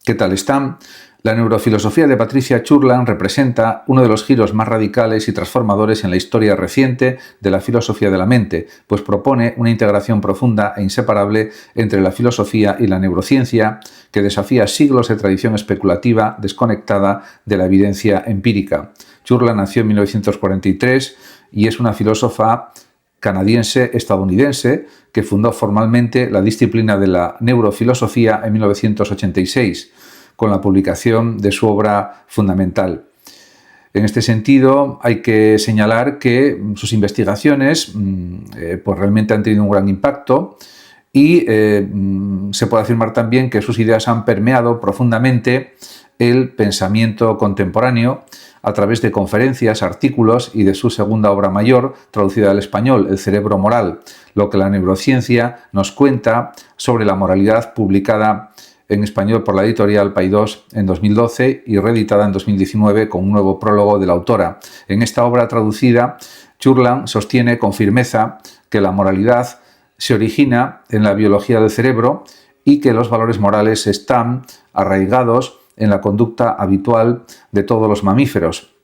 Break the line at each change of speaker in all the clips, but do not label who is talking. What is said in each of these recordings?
¿Qué tal están? La neurofilosofía de Patricia Churland representa uno de los giros más radicales y transformadores en la historia reciente de la filosofía de la mente, pues propone una integración profunda e inseparable entre la filosofía y la neurociencia que desafía siglos de tradición especulativa desconectada de la evidencia empírica. Churland nació en 1943 y es una filósofa canadiense-estadounidense que fundó formalmente la disciplina de la neurofilosofía en 1986, con la publicación de su obra fundamental. En este sentido, hay que señalar que sus investigaciones pues realmente han tenido un gran impacto y se puede afirmar también que sus ideas han permeado profundamente el pensamiento contemporáneo a través de conferencias, artículos y de su segunda obra mayor, traducida al español, El cerebro moral, lo que la neurociencia nos cuenta sobre la moralidad, publicada en español por la editorial Paidós en 2012 y reeditada en 2019 con un nuevo prólogo de la autora. En esta obra traducida, Churland sostiene con firmeza que la moralidad se origina en la biología del cerebro y que los valores morales están arraigados en la conducta habitual de todos los mamíferos,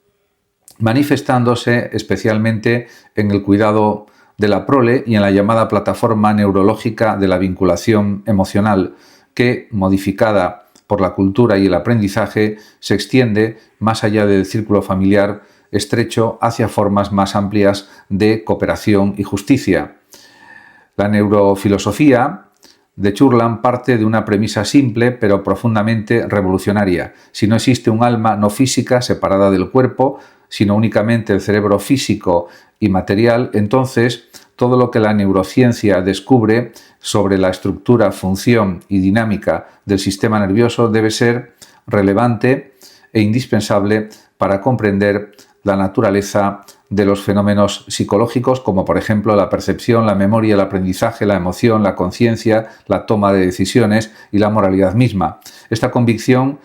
manifestándose especialmente en el cuidado de la prole y en la llamada plataforma neurológica de la vinculación emocional, que, modificada por la cultura y el aprendizaje, se extiende más allá del círculo familiar estrecho hacia formas más amplias de cooperación y justicia. La neurofilosofía de Churland parte de una premisa simple pero profundamente revolucionaria. Si no existe un alma no física separada del cuerpo, sino únicamente el cerebro físico y material, entonces todo lo que la neurociencia descubre sobre la estructura, función y dinámica del sistema nervioso debe ser relevante e indispensable para comprender la naturaleza de los fenómenos psicológicos, como por ejemplo la percepción, la memoria, el aprendizaje, la emoción, la conciencia, la toma de decisiones y la moralidad misma. Esta convicción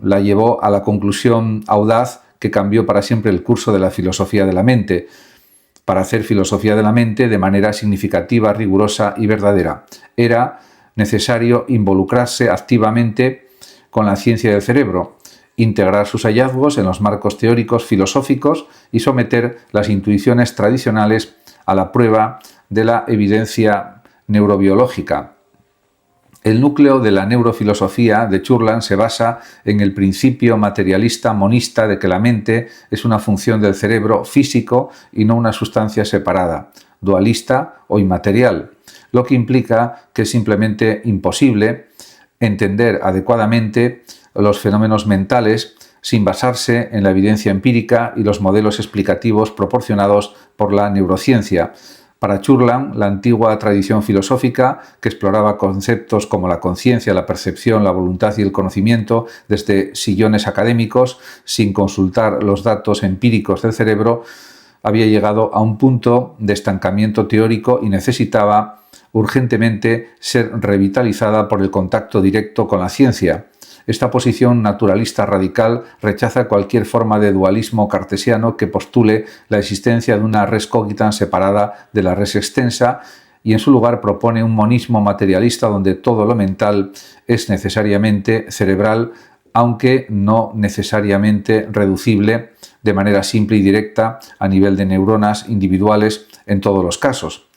la llevó a la conclusión audaz que cambió para siempre el curso de la filosofía de la mente, para hacer filosofía de la mente de manera significativa, rigurosa y verdadera. Era necesario involucrarse activamente con la ciencia del cerebro, integrar sus hallazgos en los marcos teóricos filosóficos y someter las intuiciones tradicionales a la prueba de la evidencia neurobiológica. El núcleo de la neurofilosofía de Churland se basa en el principio materialista monista de que la mente es una función del cerebro físico y no una sustancia separada, dualista o inmaterial, lo que implica que es simplemente imposible entender adecuadamente los fenómenos mentales sin basarse en la evidencia empírica y los modelos explicativos proporcionados por la neurociencia. Para Churland, la antigua tradición filosófica, que exploraba conceptos como la conciencia, la percepción, la voluntad y el conocimiento desde sillones académicos, sin consultar los datos empíricos del cerebro, había llegado a un punto de estancamiento teórico y necesitaba urgentemente ser revitalizada por el contacto directo con la ciencia. Esta posición naturalista radical rechaza cualquier forma de dualismo cartesiano que postule la existencia de una res cogitans separada de la res extensa y en su lugar propone un monismo materialista donde todo lo mental es necesariamente cerebral, aunque no necesariamente reducible de manera simple y directa a nivel de neuronas individuales en todos los casos.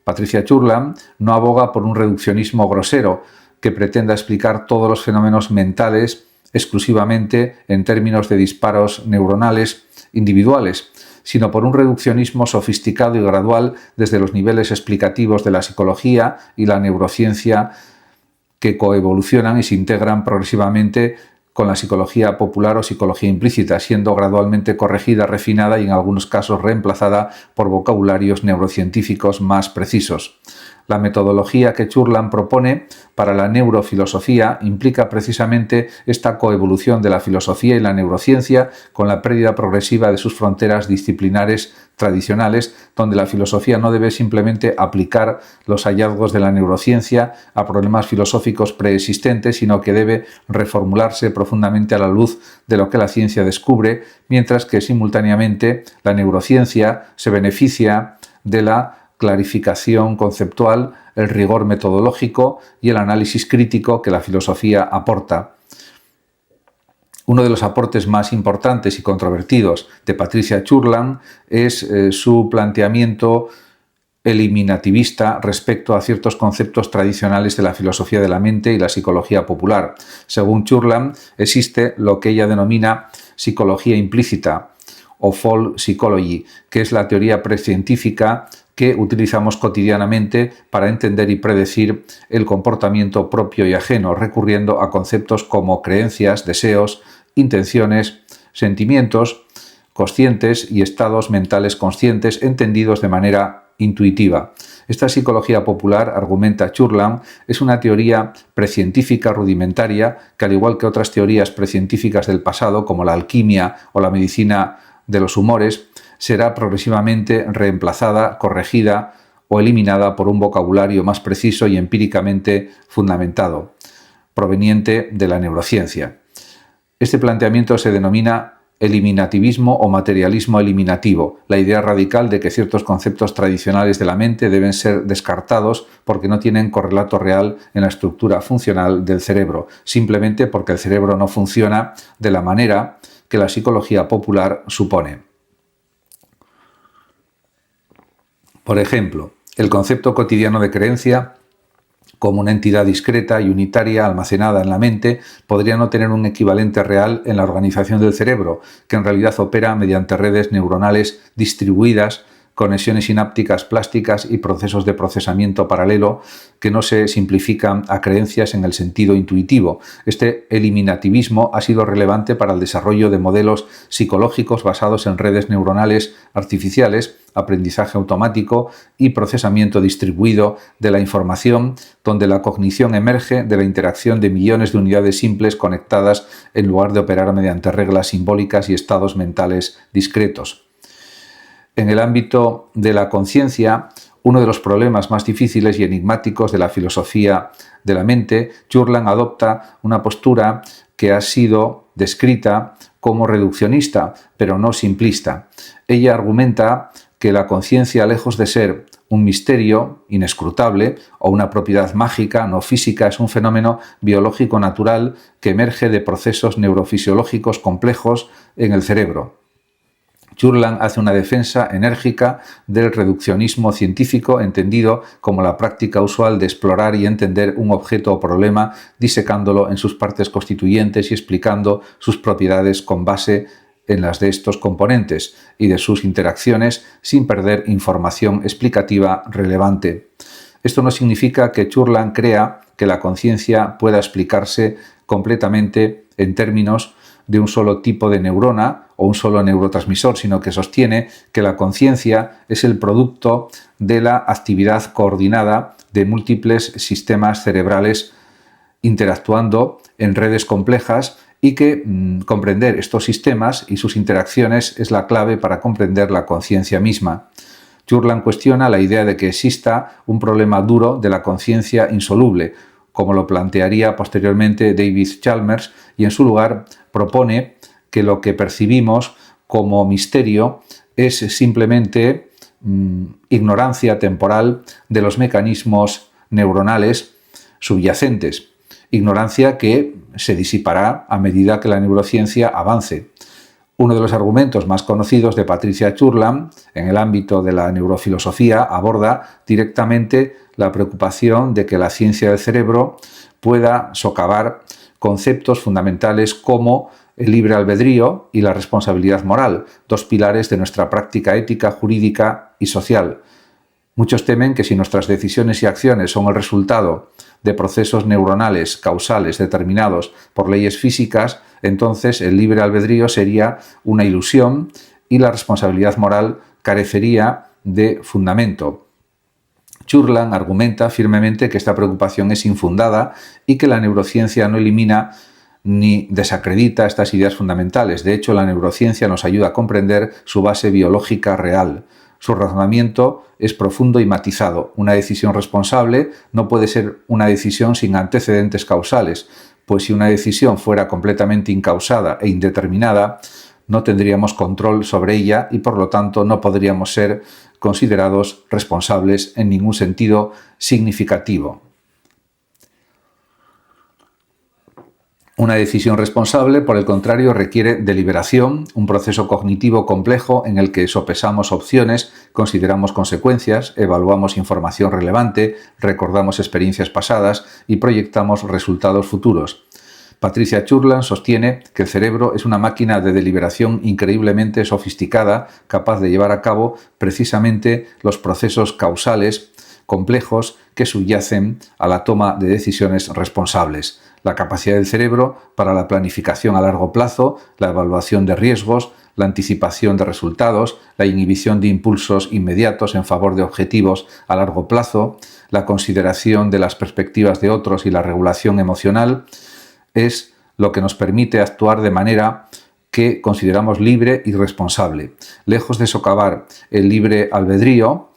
Patricia Churland, no aboga por un reduccionismo grosero que pretenda explicar todos los fenómenos mentales exclusivamente en términos de disparos neuronales individuales, sino por un reduccionismo sofisticado y gradual desde los niveles explicativos de la psicología y la neurociencia que coevolucionan y se integran progresivamente con la psicología popular o psicología implícita, siendo gradualmente corregida, refinada y en algunos casos reemplazada por vocabularios neurocientíficos más precisos. La metodología que Churland propone para la neurofilosofía implica precisamente esta coevolución de la filosofía y la neurociencia con la pérdida progresiva de sus fronteras disciplinares tradicionales, donde la filosofía no debe simplemente aplicar los hallazgos de la neurociencia a problemas filosóficos preexistentes, sino que debe reformularse profundamente a la luz de lo que la ciencia descubre, mientras que simultáneamente la neurociencia se beneficia de la clarificación conceptual, el rigor metodológico y el análisis crítico que la filosofía aporta. Uno de los aportes más importantes y controvertidos de Patricia Churland es su planteamiento eliminativista respecto a ciertos conceptos tradicionales de la filosofía de la mente y la psicología popular. Según Churland, existe lo que ella denomina psicología implícita o false psychology, que es la teoría precientífica que utilizamos cotidianamente para entender y predecir el comportamiento propio y ajeno, recurriendo a conceptos como creencias, deseos, intenciones, sentimientos conscientes y estados mentales conscientes entendidos de manera intuitiva. Esta psicología popular, argumenta Churland, es una teoría precientífica rudimentaria que, al igual que otras teorías precientíficas del pasado, como la alquimia o la medicina de los humores, será progresivamente reemplazada, corregida o eliminada por un vocabulario más preciso y empíricamente fundamentado, proveniente de la neurociencia. Este planteamiento se denomina eliminativismo o materialismo eliminativo, la idea radical de que ciertos conceptos tradicionales de la mente deben ser descartados porque no tienen correlato real en la estructura funcional del cerebro, simplemente porque el cerebro no funciona de la manera que la psicología popular supone. Por ejemplo, el concepto cotidiano de creencia como una entidad discreta y unitaria almacenada en la mente, podría no tener un equivalente real en la organización del cerebro, que en realidad opera mediante redes neuronales distribuidas, conexiones sinápticas plásticas y procesos de procesamiento paralelo que no se simplifican a creencias en el sentido intuitivo. Este eliminativismo ha sido relevante para el desarrollo de modelos psicológicos basados en redes neuronales artificiales, aprendizaje automático y procesamiento distribuido de la información, donde la cognición emerge de la interacción de millones de unidades simples conectadas en lugar de operar mediante reglas simbólicas y estados mentales discretos. En el ámbito de la conciencia, uno de los problemas más difíciles y enigmáticos de la filosofía de la mente, Churland adopta una postura que ha sido descrita como reduccionista, pero no simplista. Ella argumenta que la conciencia, lejos de ser un misterio inescrutable o una propiedad mágica, no física, es un fenómeno biológico natural que emerge de procesos neurofisiológicos complejos en el cerebro. Churland hace una defensa enérgica del reduccionismo científico, entendido como la práctica usual de explorar y entender un objeto o problema, disecándolo en sus partes constituyentes y explicando sus propiedades con base en las de estos componentes y de sus interacciones sin perder información explicativa relevante. Esto no significa que Churland crea que la conciencia pueda explicarse completamente en términos de un solo tipo de neurona o un solo neurotransmisor, sino que sostiene que la conciencia es el producto de la actividad coordinada de múltiples sistemas cerebrales interactuando en redes complejas y que comprender estos sistemas y sus interacciones es la clave para comprender la conciencia misma. Churland cuestiona la idea de que exista un problema duro de la conciencia insoluble, como lo plantearía posteriormente David Chalmers, y en su lugar propone que lo que percibimos como misterio es simplemente ignorancia temporal de los mecanismos neuronales subyacentes, ignorancia que se disipará a medida que la neurociencia avance. Uno de los argumentos más conocidos de Patricia Churland en el ámbito de la neurofilosofía aborda directamente la preocupación de que la ciencia del cerebro pueda socavar conceptos fundamentales como el libre albedrío y la responsabilidad moral, dos pilares de nuestra práctica ética, jurídica y social. Muchos temen que si nuestras decisiones y acciones son el resultado de procesos neuronales causales determinados por leyes físicas, entonces el libre albedrío sería una ilusión y la responsabilidad moral carecería de fundamento. Churland argumenta firmemente que esta preocupación es infundada y que la neurociencia no elimina ni desacredita estas ideas fundamentales. De hecho, la neurociencia nos ayuda a comprender su base biológica real. Su razonamiento es profundo y matizado. Una decisión responsable no puede ser una decisión sin antecedentes causales, pues si una decisión fuera completamente incausada e indeterminada, no tendríamos control sobre ella y por lo tanto no podríamos ser considerados responsables en ningún sentido significativo. Una decisión responsable, por el contrario, requiere deliberación, un proceso cognitivo complejo en el que sopesamos opciones, consideramos consecuencias, evaluamos información relevante, recordamos experiencias pasadas y proyectamos resultados futuros. Patricia Churland sostiene que el cerebro es una máquina de deliberación increíblemente sofisticada, capaz de llevar a cabo precisamente los procesos causales complejos que subyacen a la toma de decisiones responsables. La capacidad del cerebro para la planificación a largo plazo, la evaluación de riesgos, la anticipación de resultados, la inhibición de impulsos inmediatos en favor de objetivos a largo plazo, la consideración de las perspectivas de otros y la regulación emocional, es lo que nos permite actuar de manera que consideramos libre y responsable. Lejos de socavar el libre albedrío,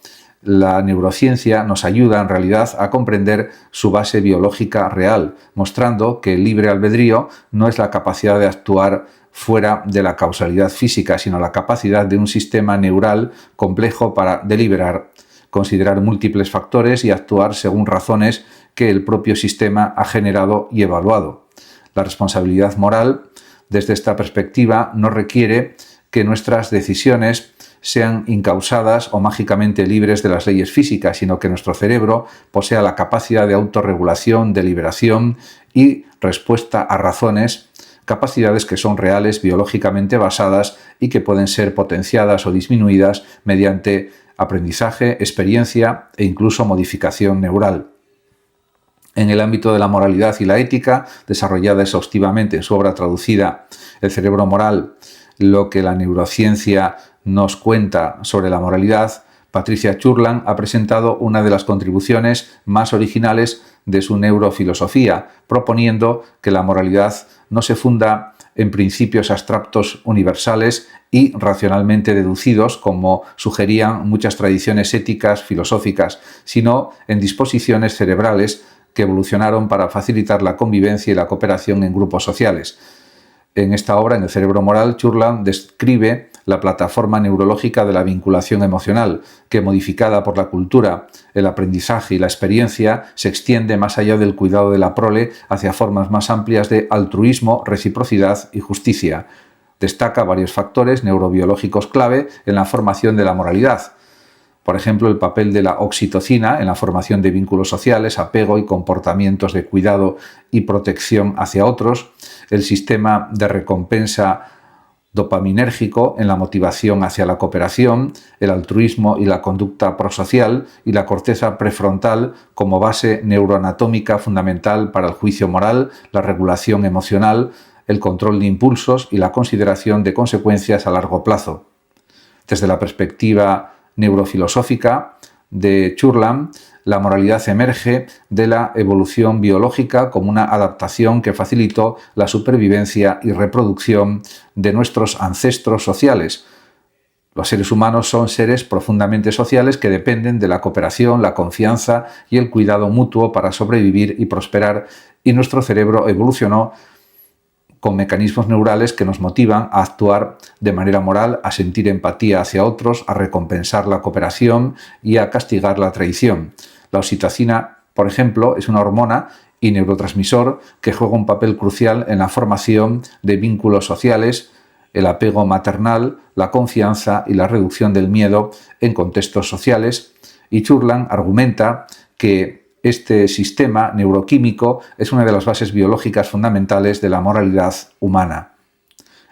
la neurociencia nos ayuda en realidad a comprender su base biológica real, mostrando que el libre albedrío no es la capacidad de actuar fuera de la causalidad física, sino la capacidad de un sistema neural complejo para deliberar, considerar múltiples factores y actuar según razones que el propio sistema ha generado y evaluado. La responsabilidad moral, desde esta perspectiva, no requiere que nuestras decisiones sean incausadas o mágicamente libres de las leyes físicas, sino que nuestro cerebro posea la capacidad de autorregulación, deliberación y respuesta a razones, capacidades que son reales, biológicamente basadas y que pueden ser potenciadas o disminuidas mediante aprendizaje, experiencia e incluso modificación neural. En el ámbito de la moralidad y la ética, desarrollada exhaustivamente en su obra traducida El cerebro moral, lo que la neurociencia nos cuenta sobre la moralidad, Patricia Churland ha presentado una de las contribuciones más originales de su neurofilosofía, proponiendo que la moralidad no se funda en principios abstractos universales y racionalmente deducidos, como sugerían muchas tradiciones éticas filosóficas, sino en disposiciones cerebrales que evolucionaron para facilitar la convivencia y la cooperación en grupos sociales. En esta obra, en El cerebro moral, Churland describe la plataforma neurológica de la vinculación emocional, que, modificada por la cultura, el aprendizaje y la experiencia, se extiende más allá del cuidado de la prole hacia formas más amplias de altruismo, reciprocidad y justicia. Destaca varios factores neurobiológicos clave en la formación de la moralidad. Por ejemplo, el papel de la oxitocina en la formación de vínculos sociales, apego y comportamientos de cuidado y protección hacia otros, el sistema de recompensa dopaminérgico en la motivación hacia la cooperación, el altruismo y la conducta prosocial y la corteza prefrontal como base neuroanatómica fundamental para el juicio moral, la regulación emocional, el control de impulsos y la consideración de consecuencias a largo plazo. Desde la perspectiva neurofilosófica de Churland, la moralidad emerge de la evolución biológica como una adaptación que facilitó la supervivencia y reproducción de nuestros ancestros sociales. Los seres humanos son seres profundamente sociales que dependen de la cooperación, la confianza y el cuidado mutuo para sobrevivir y prosperar, y nuestro cerebro evolucionó con mecanismos neurales que nos motivan a actuar de manera moral, a sentir empatía hacia otros, a recompensar la cooperación y a castigar la traición. La oxitocina, por ejemplo, es una hormona y neurotransmisor que juega un papel crucial en la formación de vínculos sociales, el apego maternal, la confianza y la reducción del miedo en contextos sociales, y Churland argumenta que este sistema neuroquímico es una de las bases biológicas fundamentales de la moralidad humana.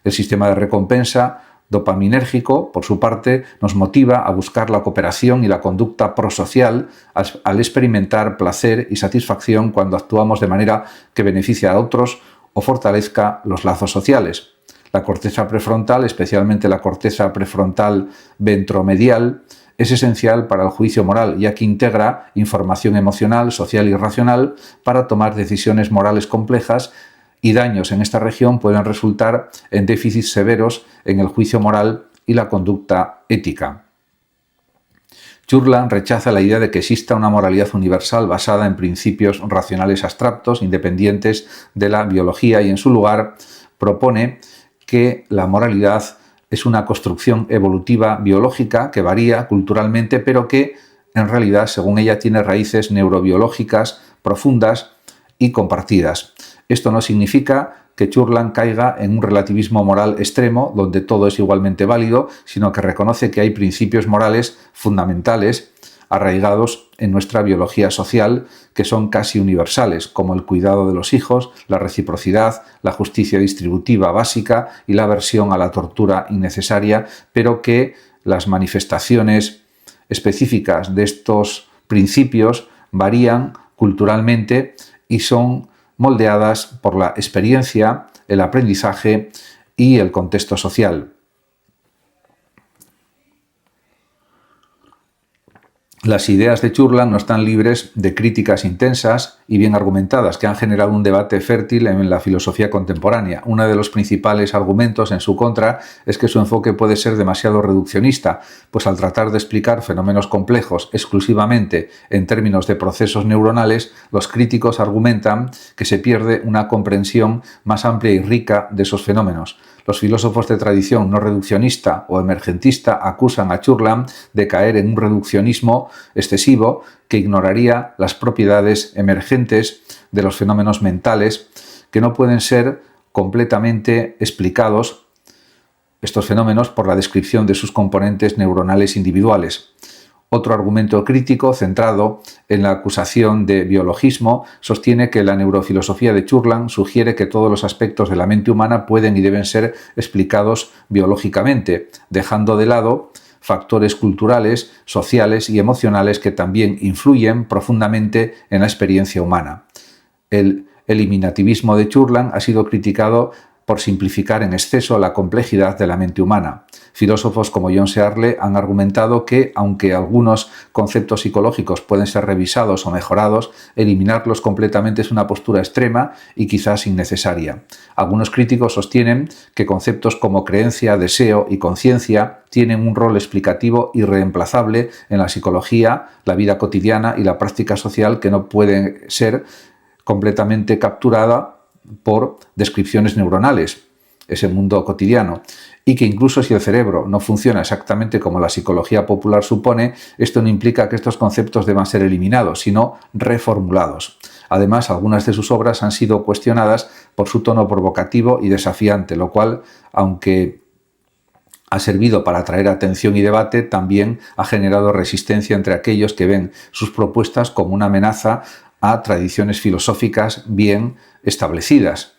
El sistema de recompensa dopaminérgico, por su parte, nos motiva a buscar la cooperación y la conducta prosocial al experimentar placer y satisfacción cuando actuamos de manera que beneficie a otros o fortalezca los lazos sociales. La corteza prefrontal, especialmente la corteza prefrontal ventromedial, es esencial para el juicio moral, ya que integra información emocional, social y racional para tomar decisiones morales complejas, y daños en esta región pueden resultar en déficits severos en el juicio moral y la conducta ética. Churland rechaza la idea de que exista una moralidad universal basada en principios racionales abstractos, independientes de la biología, y en su lugar propone que la moralidad es una construcción evolutiva biológica que varía culturalmente, pero que en realidad, según ella, tiene raíces neurobiológicas profundas y compartidas. Esto no significa que Churland caiga en un relativismo moral extremo, donde todo es igualmente válido, sino que reconoce que hay principios morales fundamentales arraigados en nuestra biología social que son casi universales, como el cuidado de los hijos, la reciprocidad, la justicia distributiva básica y la aversión a la tortura innecesaria, pero que las manifestaciones específicas de estos principios varían culturalmente y son moldeadas por la experiencia, el aprendizaje y el contexto social. Las ideas de Churland no están libres de críticas intensas y bien argumentadas que han generado un debate fértil en la filosofía contemporánea. Uno de los principales argumentos en su contra es que su enfoque puede ser demasiado reduccionista, pues al tratar de explicar fenómenos complejos exclusivamente en términos de procesos neuronales, los críticos argumentan que se pierde una comprensión más amplia y rica de esos fenómenos. Los filósofos de tradición no reduccionista o emergentista acusan a Churland de caer en un reduccionismo excesivo que ignoraría las propiedades emergentes de los fenómenos mentales que no pueden ser completamente explicados, estos fenómenos, por la descripción de sus componentes neuronales individuales. Otro argumento crítico, centrado en la acusación de biologismo, sostiene que la neurofilosofía de Churland sugiere que todos los aspectos de la mente humana pueden y deben ser explicados biológicamente, dejando de lado factores culturales, sociales y emocionales que también influyen profundamente en la experiencia humana. El eliminativismo de Churland ha sido criticado por simplificar en exceso la complejidad de la mente humana. Filósofos como John Searle han argumentado que, aunque algunos conceptos psicológicos pueden ser revisados o mejorados, eliminarlos completamente es una postura extrema y quizás innecesaria. Algunos críticos sostienen que conceptos como creencia, deseo y conciencia tienen un rol explicativo irreemplazable en la psicología, la vida cotidiana y la práctica social que no pueden ser completamente capturada por descripciones neuronales, ese mundo cotidiano, y que incluso si el cerebro no funciona exactamente como la psicología popular supone, esto no implica que estos conceptos deban ser eliminados, sino reformulados. Además, algunas de sus obras han sido cuestionadas por su tono provocativo y desafiante, lo cual, aunque ha servido para atraer atención y debate, también ha generado resistencia entre aquellos que ven sus propuestas como una amenaza a tradiciones filosóficas bien establecidas.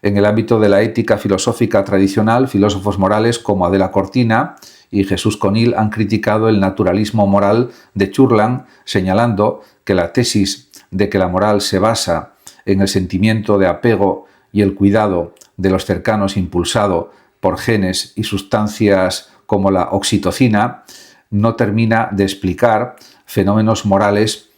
En el ámbito de la ética filosófica tradicional, filósofos morales como Adela Cortina y Jesús Conil han criticado el naturalismo moral de Churland, señalando que la tesis de que la moral se basa en el sentimiento de apego y el cuidado de los cercanos impulsado por genes y sustancias como la oxitocina no termina de explicar fenómenos morales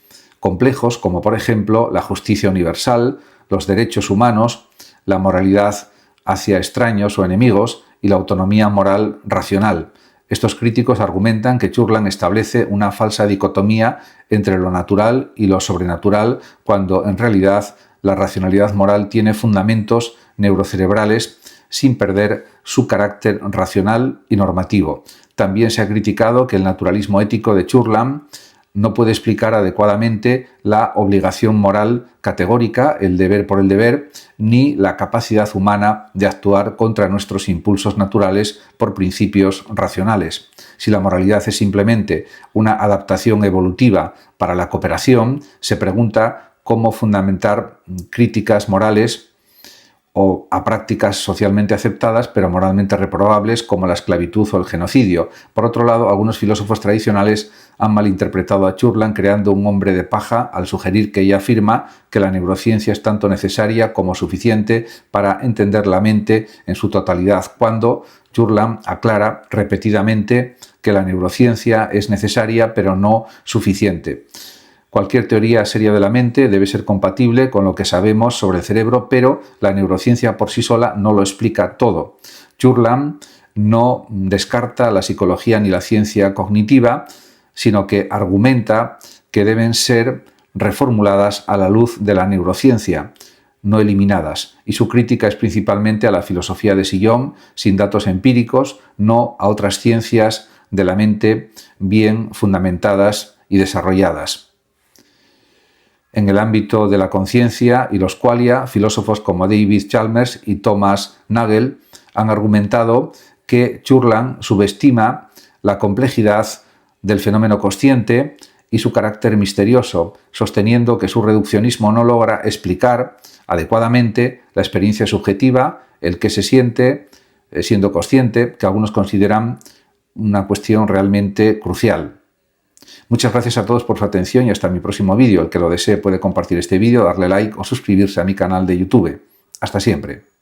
complejos como, por ejemplo, la justicia universal, los derechos humanos, la moralidad hacia extraños o enemigos y la autonomía moral racional. Estos críticos argumentan que Churland establece una falsa dicotomía entre lo natural y lo sobrenatural, cuando en realidad la racionalidad moral tiene fundamentos neurocerebrales sin perder su carácter racional y normativo. También se ha criticado que el naturalismo ético de Churland no puede explicar adecuadamente la obligación moral categórica, el deber por el deber, ni la capacidad humana de actuar contra nuestros impulsos naturales por principios racionales. Si la moralidad es simplemente una adaptación evolutiva para la cooperación, se pregunta cómo fundamentar críticas morales o a prácticas socialmente aceptadas pero moralmente reprobables como la esclavitud o el genocidio. Por otro lado, algunos filósofos tradicionales han malinterpretado a Churland creando un hombre de paja al sugerir que ella afirma que la neurociencia es tanto necesaria como suficiente para entender la mente en su totalidad, cuando Churland aclara repetidamente que la neurociencia es necesaria pero no suficiente. Cualquier teoría seria de la mente debe ser compatible con lo que sabemos sobre el cerebro, pero la neurociencia por sí sola no lo explica todo. Churland no descarta la psicología ni la ciencia cognitiva, sino que argumenta que deben ser reformuladas a la luz de la neurociencia. no eliminadas, y su crítica es principalmente a la filosofía de Sillón, sin datos empíricos, no a otras ciencias de la mente bien fundamentadas y desarrolladas. En el ámbito de la conciencia y los qualia, filósofos como David Chalmers y Thomas Nagel han argumentado que Churland subestima la complejidad del fenómeno consciente y su carácter misterioso, sosteniendo que su reduccionismo no logra explicar adecuadamente la experiencia subjetiva, el que se siente siendo consciente, que algunos consideran una cuestión realmente crucial. Muchas gracias a todos por su atención y hasta mi próximo vídeo. El que lo desee puede compartir este vídeo, darle like o suscribirse a mi canal de YouTube. Hasta siempre.